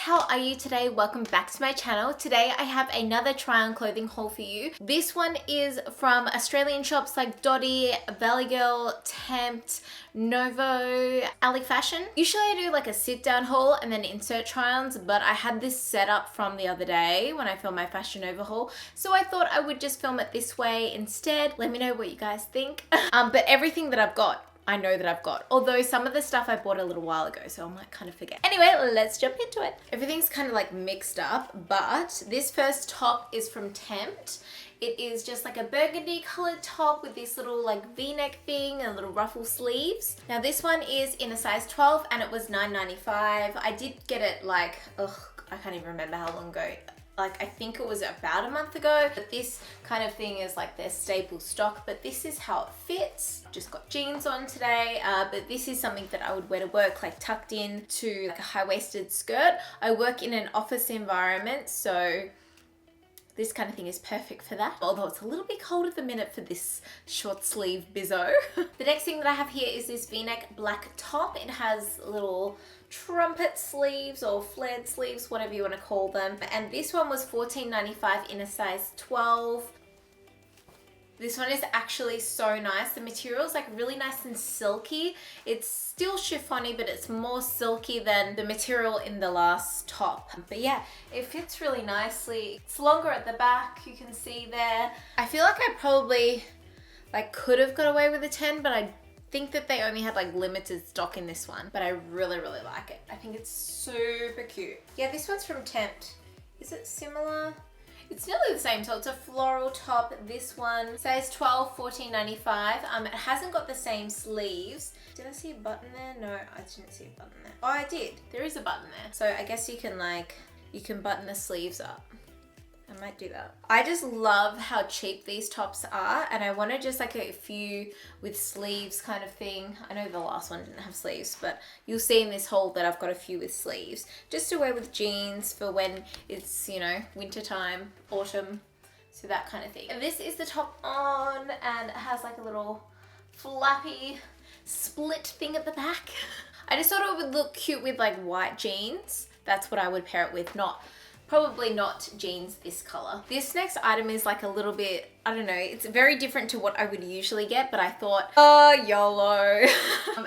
how are you today? Welcome back to my channel. Today I have another try on clothing haul for you. This one is from Australian shops like Dotti, Valleygirl, Temt, Novo, Fashion. Usually I do like a sit down haul and then insert try-ons, but I had this set up from the other day when I filmed my Fashion Novo haul, so I thought I would just film it this way instead. Let me know what you guys think. But everything that I've got, I know that I've got. Although some of the stuff I bought a little while ago, so I might kind of forget. Anyway, let's jump into it. Everything's kind of like mixed up, but this first top is from Temt. It is just like a burgundy colored top with this little like V-neck thing and little ruffle sleeves. Now this one is in a size 12 and it was $9.95. I did get it like, I can't even remember how long ago. Like I think it was about a month ago, but this kind of thing is like their staple stock, but this is how it fits. Just got jeans on today, but this is something that I would wear to work, like tucked in to like a high-waisted skirt. I work in an office environment, so this kind of thing is perfect for that. Although it's a little bit cold at the minute for this short sleeve bizzo. The next thing that I have here is this V-neck black top. It has little trumpet sleeves or flared sleeves, whatever you want to call them. And this one was $14.95 in a size 12. This one is actually so nice. The material is like really nice and silky. It's still chiffony, but it's more silky than the material in the last top. But yeah, it fits really nicely. It's longer at the back, you can see there. I feel like I probably like could have got away with a 10, but I think that they only had like limited stock in this one, but I really like it. I think it's super cute. Yeah, this one's from Temt. Is it similar? It's nearly the same, so it's a floral top. This one says 12, $14.95. It hasn't got the same sleeves. Did I see a button there? No, I didn't see a button there. Oh, I did. There is a button there. So I guess you can button the sleeves up. I might do that. I just love how cheap these tops are, and I wanted just like a few with sleeves kind of thing. I know the last one didn't have sleeves, but you'll see in this haul that I've got a few with sleeves just to wear with jeans for when it's, you know, winter time, autumn, so that kind of thing. And this is the top on, and it has like a little flappy split thing at the back. I just thought it would look cute with like white jeans. That's what I would pair it with, probably not jeans this color. This next item is like a little bit, I don't know, it's very different to what I would usually get, but I thought, YOLO.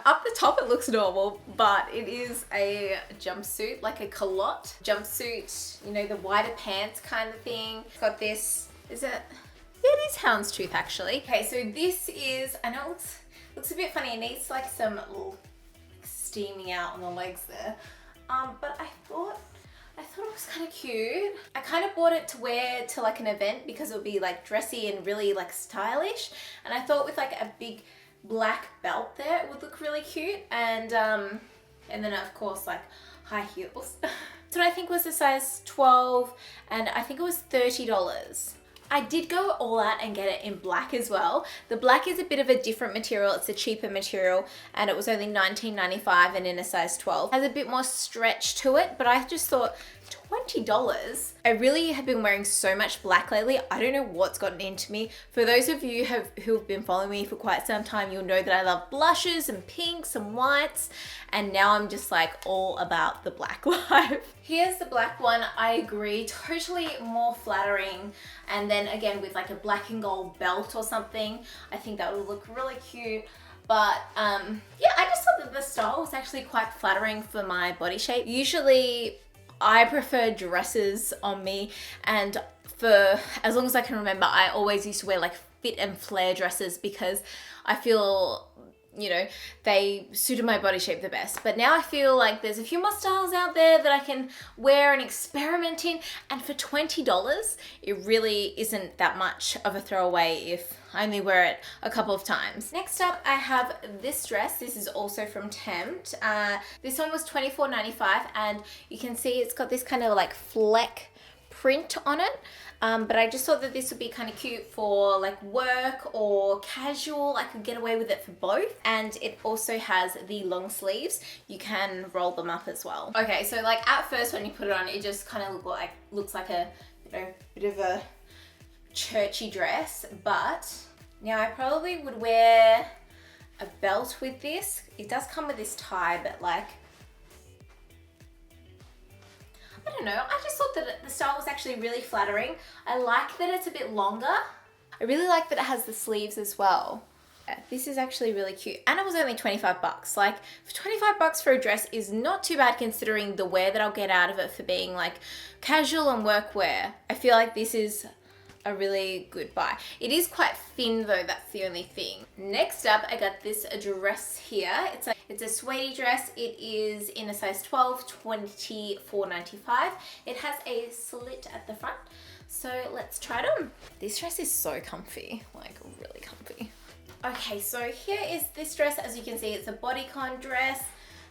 Up the top it looks normal, but it is a jumpsuit, like a culotte jumpsuit, you know, the wider pants kind of thing. It's got this, it is houndstooth actually. Okay, so this is, I know it looks a bit funny. It needs like some little steaming out on the legs there. But I thought it was kind of cute. I kind of bought it to wear to like an event because it would be like dressy and really like stylish. And I thought with like a big black belt there, it would look really cute. And then of course like high heels. So I think was a size 12 and I think it was $30. I did go all out and get it in black as well. The black is a bit of a different material. It's a cheaper material and it was only $19.95 and in a size 12. It has a bit more stretch to it, but I just thought $20. I really have been wearing so much black lately. I don't know what's gotten into me. For those of you who have been following me for quite some time, you'll know that I love blushes and pinks and whites, and now I'm just like all about the black life. Here's the black one. I agree, totally more flattering, and then again with like a black and gold belt or something, I think that would look really cute. But yeah, I just thought that the style was actually quite flattering for my body shape. Usually I prefer dresses on me, and for as long as I can remember, I always used to wear like fit and flare dresses because I feel, you know, they suited my body shape the best. But now I feel like there's a few more styles out there that I can wear and experiment in, and for $20 it really isn't that much of a throwaway if I only wear it a couple of times. Next up I have this dress. This is also from Temt. This one was $24.95 and you can see it's got this kind of like fleck print on it. But I just thought that this would be kind of cute for like work or casual. I could get away with it for both. And it also has the long sleeves. You can roll them up as well. Okay, so like at first when you put it on, it just kind of looks like a, you know, bit of a churchy dress, but now I probably would wear a belt with this. It does come with this tie, but like don't know, I just thought that the style was actually really flattering. I like that it's a bit longer. I really like that it has the sleeves as well. Yeah, this is actually really cute. And it was only 25 bucks. Like, for 25 bucks for a dress is not too bad considering the wear that I'll get out of it for being like casual and work wear. I feel like this is a really good buy. It is quite thin though, that's the only thing. Next up, I got this dress here. It's a suede dress. It is in a size 12, $24.95. It has a slit at the front. So let's try it on. This dress is so comfy, like really comfy. Okay, so here is this dress. As you can see, it's a bodycon dress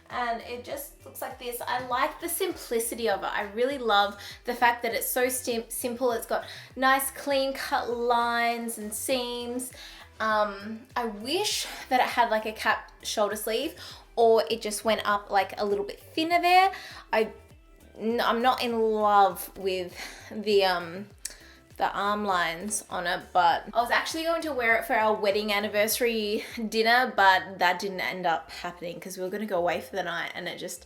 and it just looks like this. I like the simplicity of it. I really love the fact that it's so simple. It's got nice clean cut lines and seams. I wish that it had like a cap shoulder sleeve or it just went up like a little bit thinner there. I'm not in love with the arm lines on it, but I was actually going to wear it for our wedding anniversary dinner, but that didn't end up happening because we were going to go away for the night and it just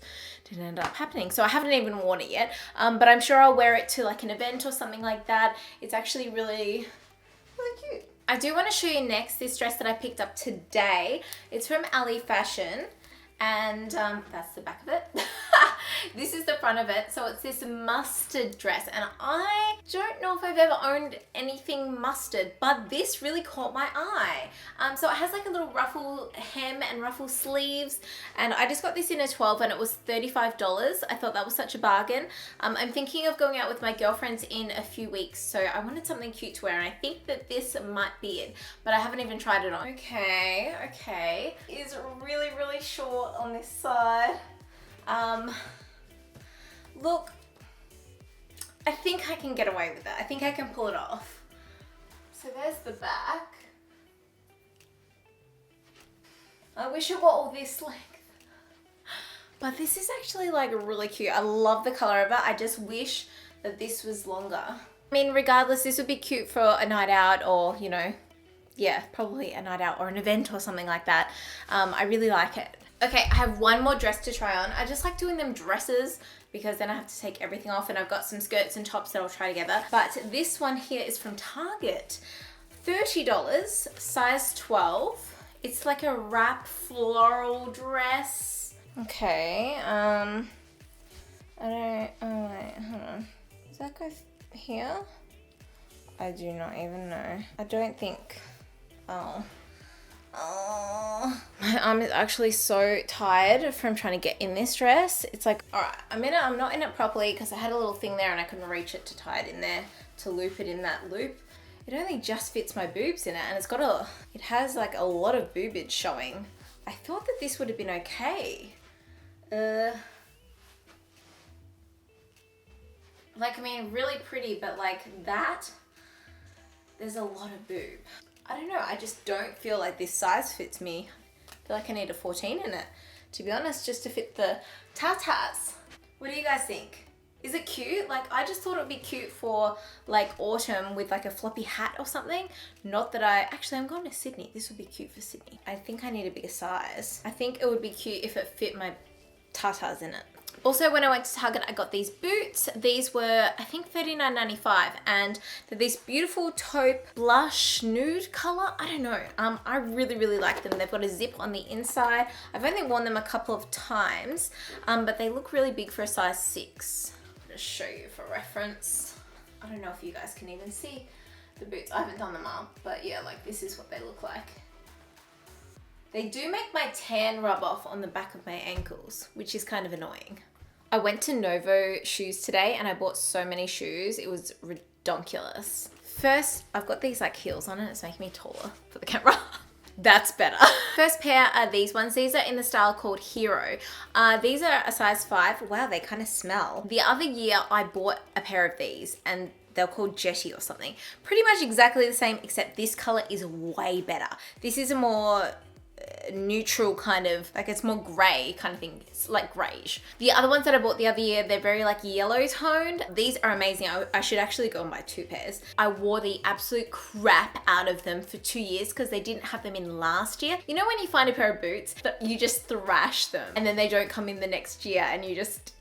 didn't end up happening. So I haven't even worn it yet, but I'm sure I'll wear it to like an event or something like that. It's actually really, really cute. I do want to show you next this dress that I picked up today. It's from Ali Fashion. And that's the back of it. This is the front of it. So it's this mustard dress. And I don't know if I've ever owned anything mustard, but this really caught my eye. So it has like a little ruffle hem and ruffle sleeves. And I just got this in a 12 and it was $35. I thought that was such a bargain. I'm thinking of going out with my girlfriends in a few weeks. So I wanted something cute to wear. And I think that this might be it, but I haven't even tried it on. Okay. It's really, really short on this side. Look, I think I can get away with it. I think I can pull it off. So there's the back. I wish it were all this length. But this is actually like really cute. I love the color of it. I just wish that this was longer. I mean, regardless, this would be cute for a night out or, you know, yeah, probably a night out or an event or something like that. I really like it. Okay, I have one more dress to try on. I just like doing them dresses because then I have to take everything off and I've got some skirts and tops that I'll try together. But this one here is from Target. $30, size 12. It's like a wrap floral dress. Okay, oh wait, hold on. Does that go here? I do not even know. I don't think, oh. My arm is actually so tired from trying to get in this dress. It's like, all right, I'm not in it properly because I had a little thing there and I couldn't reach it to tie it in there, to loop it in that loop. It only just fits my boobs in it and it has like a lot of boobage showing. I thought that this would have been okay. Like, I mean, really pretty, but like that, there's a lot of boob. I don't know, I just don't feel like this size fits me. I feel like I need a 14 in it, to be honest, just to fit the tatas. What do you guys think? Is it cute? Like, I just thought it would be cute for like autumn with like a floppy hat or something. Not that I'm going to Sydney. This would be cute for Sydney. I think I need a bigger size. I think it would be cute if it fit my tatas in it. Also, when I went to Target, I got these boots. These were, I think, $39.95, and they're this beautiful taupe blush nude color. I don't know. I really, really like them. They've got a zip on the inside. I've only worn them a couple of times, but they look really big for a size 6. I'm gonna show you for reference. I don't know if you guys can even see the boots. I haven't done them up, but yeah, like this is what they look like. They do make my tan rub off on the back of my ankles, which is kind of annoying. I went to Novo Shoes today and I bought so many shoes. It was ridiculous. First, I've got these like heels on it. It's making me taller for the camera. That's better. First pair are these ones. These are in the style called Hero. These are a size 5. Wow, they kind of smell. The other year I bought a pair of these and they're called Jetty or something. Pretty much exactly the same, except this color is way better. This is a more neutral kind of, like it's more gray kind of thing. It's like greyish. The other ones that I bought the other year, they're very like yellow toned. These are amazing. I should actually go and buy 2 pairs. I wore the absolute crap out of them for 2 years because they didn't have them in last year. You know when you find a pair of boots that you just thrash them and then they don't come in the next year and you just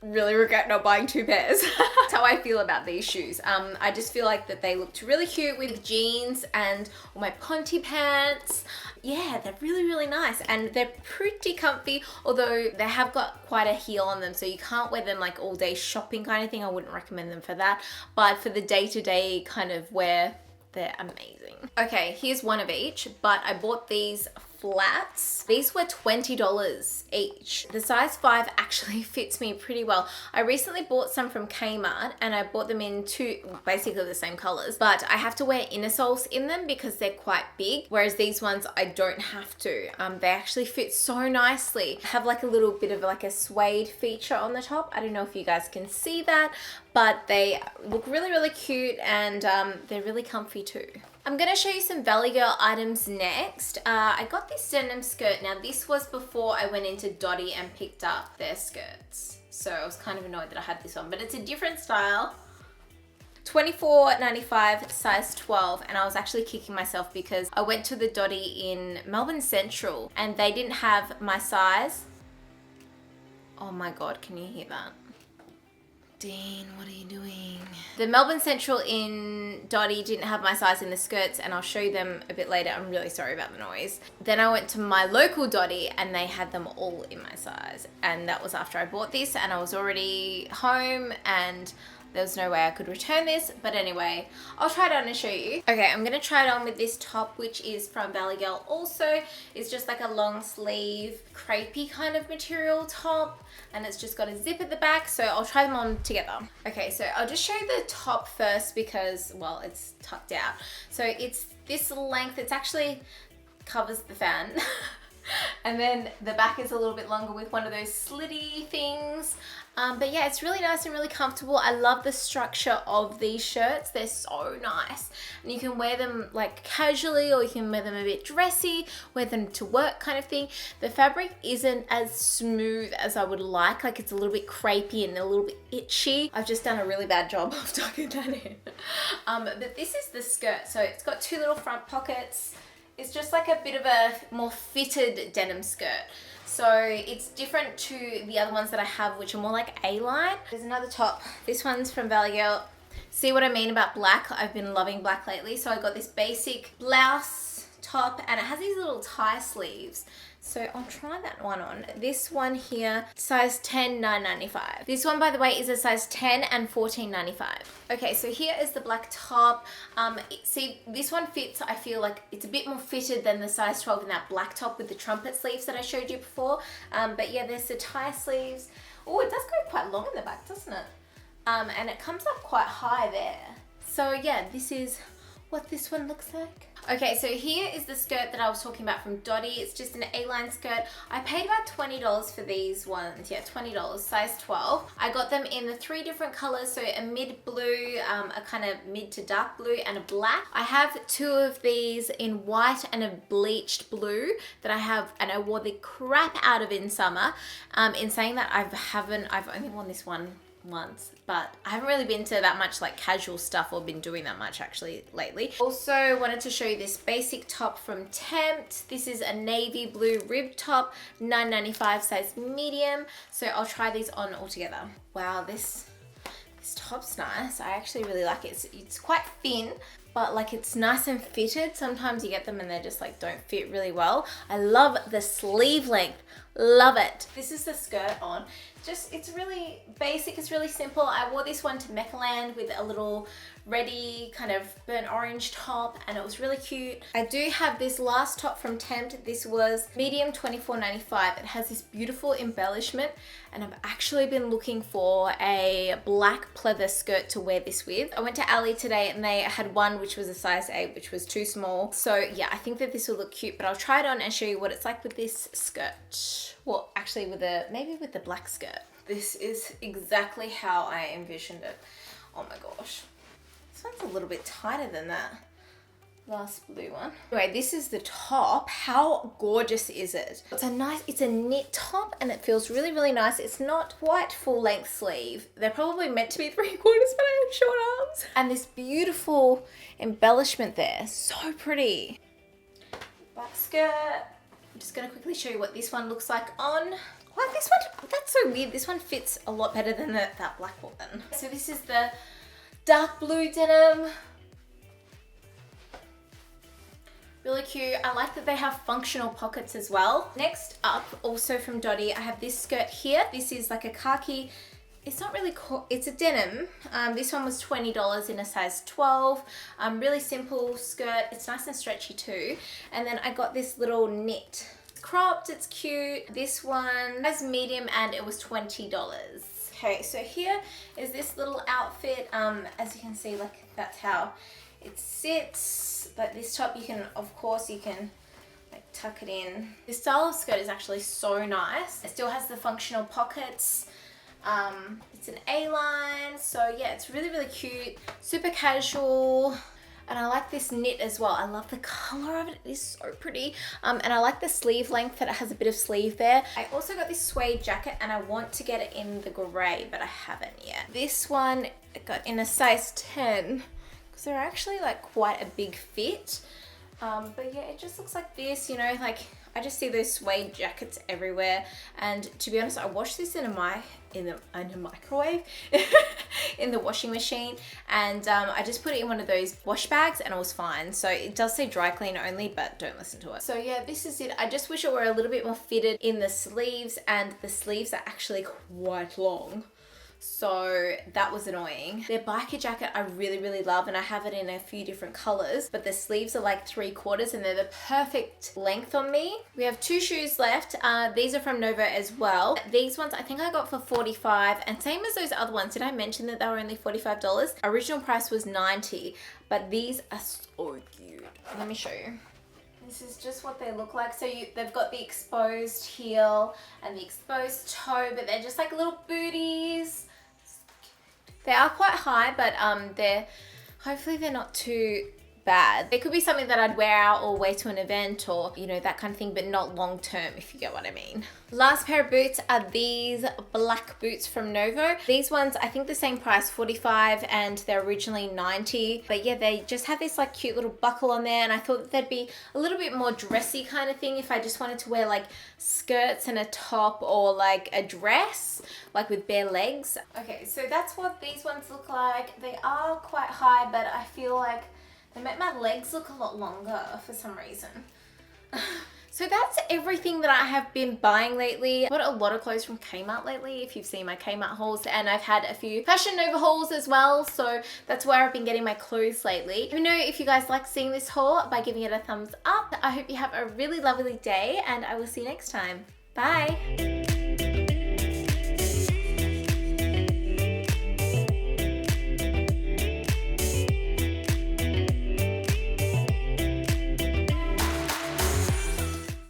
really regret not buying 2 pairs. That's how I feel about these shoes. I just feel like that they looked really cute with jeans and all my Conte pants. Yeah, they're really, really nice and they're pretty comfy, although they have got quite a heel on them, so you can't wear them like all day shopping kind of thing. I wouldn't recommend them for that, but for the day-to-day kind of wear, they're amazing. Okay, here's one of each, but I bought these flats. These were $20 each. The size 5 actually fits me pretty well. I recently bought some from Kmart and I bought them in 2, basically the same colors, but I have to wear inner soles in them because they're quite big, whereas these ones I don't have to. They actually fit so nicely. Have like a little bit of like a suede feature on the top. I don't know if you guys can see that, but they look really, really cute and they're really comfy too. I'm going to show you some Valleygirl items next. I got this denim skirt. Now this was before I went into Dotti and picked up their skirts. So I was kind of annoyed that I had this one, but it's a different style. $24.95, size 12, and I was actually kicking myself because I went to the Dotti in Melbourne Central and they didn't have my size. Oh my God, can you hear that? Dean, what are you doing? The Melbourne Central in Dotti didn't have my size in the skirts, and I'll show you them a bit later. I'm really sorry about the noise. Then I went to my local Dotti and they had them all in my size, and that was after I bought this and I was already home and there was no way I could return this, but anyway, I'll try it on and show you. Okay, I'm gonna try it on with this top, which is from Valleygirl also. It's just like a long sleeve, crepey kind of material top, and it's just got a zip at the back, so I'll try them on together. Okay, so I'll just show you the top first because, well, it's tucked out. So it's this length, it's actually covers the fan. And then the back is a little bit longer with one of those slitty things. But yeah, it's really nice and really comfortable. I love the structure of these shirts. They're so nice. And you can wear them like casually, or you can wear them a bit dressy, wear them to work kind of thing. The fabric isn't as smooth as I would like. Like it's a little bit crepey and a little bit itchy. I've just done a really bad job of tucking that in. But this is the skirt. So it's got 2 little front pockets. It's just like a bit of a more fitted denim skirt. So it's different to the other ones that I have, which are more like A-line. There's another top. This one's from Valleygirl. See what I mean about black? I've been loving black lately. So I got this basic blouse top and it has these little tie sleeves. So I'll try that one on. This one here, size 10, $9.95. This one, by the way, is a size 10 and $14.95. Okay, so here is the black top. See, this one fits, I feel like it's a bit more fitted than the size 12 in that black top with the trumpet sleeves that I showed you before. But yeah, there's the tie sleeves. Oh, it does go quite long in the back, doesn't it? And it comes up quite high there. So yeah, this is what this one looks like. Okay, so here is the skirt that I was talking about from Dotti. It's just an A-line skirt. I paid about $20 for these ones. Yeah, $20, size 12. I got them in the 3 different colors, so a mid blue, a kind of mid to dark blue, and a black. I have 2 of these in white and a bleached blue that I have, and I wore the crap out of in summer. In saying that, I've only worn this one once, but I haven't really been to that much like casual stuff or been doing that much actually lately. Also wanted to show you this basic top from Temt. This is a navy blue rib top, $9.95, size medium. So I'll try these on all together. Wow, this top's nice. I actually really like it. It's quite thin, but like it's nice and fitted. Sometimes you get them and they just like don't fit really well. I love the sleeve length. Love it. This is the skirt on. It's really basic, it's really simple. I wore this one to Meccaland with a little reddy kind of burnt orange top, and it was really cute. I do have this last top from Temt. This was medium, $24.95. It has this beautiful embellishment, and I've actually been looking for a black pleather skirt to wear this with. I went to Ali today and they had one which was a size 8, which was too small. So yeah, I think that this will look cute, but I'll try it on and show you what it's like with this skirt. Well, actually maybe with the black skirt. This is exactly how I envisioned it. Oh my gosh. This one's a little bit tighter than that last blue one. Anyway, this is the top. How gorgeous is it? It's a knit top and it feels really, really nice. It's not quite full length sleeve. They're probably meant to be 3/4, but I have short arms. And this beautiful embellishment there. So pretty. Black skirt. I'm just gonna quickly show you what this one looks like on. Well, this one, that's so weird. This one fits a lot better than that black one. So this is the dark blue denim. Really cute. I like that they have functional pockets as well. Next up, also from Dotti, I have this skirt here. This is like a khaki. It's not really, it's a denim. This one was $20 in a size 12. Really simple skirt. It's nice and stretchy too. And then I got this little knit. It's cropped, it's cute. This one has medium and it was $20. Okay, so here is this little outfit. As you can see, like that's how it sits. But this top you can, of course, you can like tuck it in. This style of skirt is actually so nice. It still has the functional pockets. It's an A-line, so yeah, it's really, really cute, super casual, and I like this knit as well. I love the color of it, it is so pretty, and I like the sleeve length that it has a bit of sleeve there. I also got this suede jacket and I want to get it in the grey, but I haven't yet. This one I got in a size 10 because they're actually like quite a big fit, but yeah, it just looks like this, you know, like I just see those suede jackets everywhere, and to be honest, I washed this in a microwave, in the washing machine, and I just put it in one of those wash bags and it was fine. So it does say dry clean only, but don't listen to it. So yeah, this is it. I just wish it were a little bit more fitted in the sleeves, and the sleeves are actually quite long. So that was annoying. Their biker jacket I really, really love, and I have it in a few different colors, but the sleeves are like 3/4 and they're the perfect length on me. We have 2 shoes left. These are from Novo as well. These ones I think I got for $45, and same as those other ones. Did I mention that they were only $45? Original price was $90, but these are so cute. Let me show you. This is just what they look like. So they've got the exposed heel and the exposed toe, but they're just like little booties. They are quite high, but hopefully they're not too bad. They could be something that I'd wear out or wear to an event or, you know, that kind of thing, but not long term, if you get what I mean. Last pair of boots are these black boots from Novo. These ones, I think the same price, $45, and they're originally $90. But yeah, they just have this like cute little buckle on there, and I thought that they'd be a little bit more dressy kind of thing if I just wanted to wear like skirts and a top or like a dress, like with bare legs. Okay, so that's what these ones look like. They are quite high, but I feel like they make my legs look a lot longer for some reason. So that's everything that I have been buying lately. I bought a lot of clothes from Kmart lately, if you've seen my Kmart hauls, and I've had a few Fashion Nova hauls as well, so that's where I've been getting my clothes lately. Let me know if you guys like seeing this haul by giving it a thumbs up. I hope you have a really lovely day, and I will see you next time. Bye!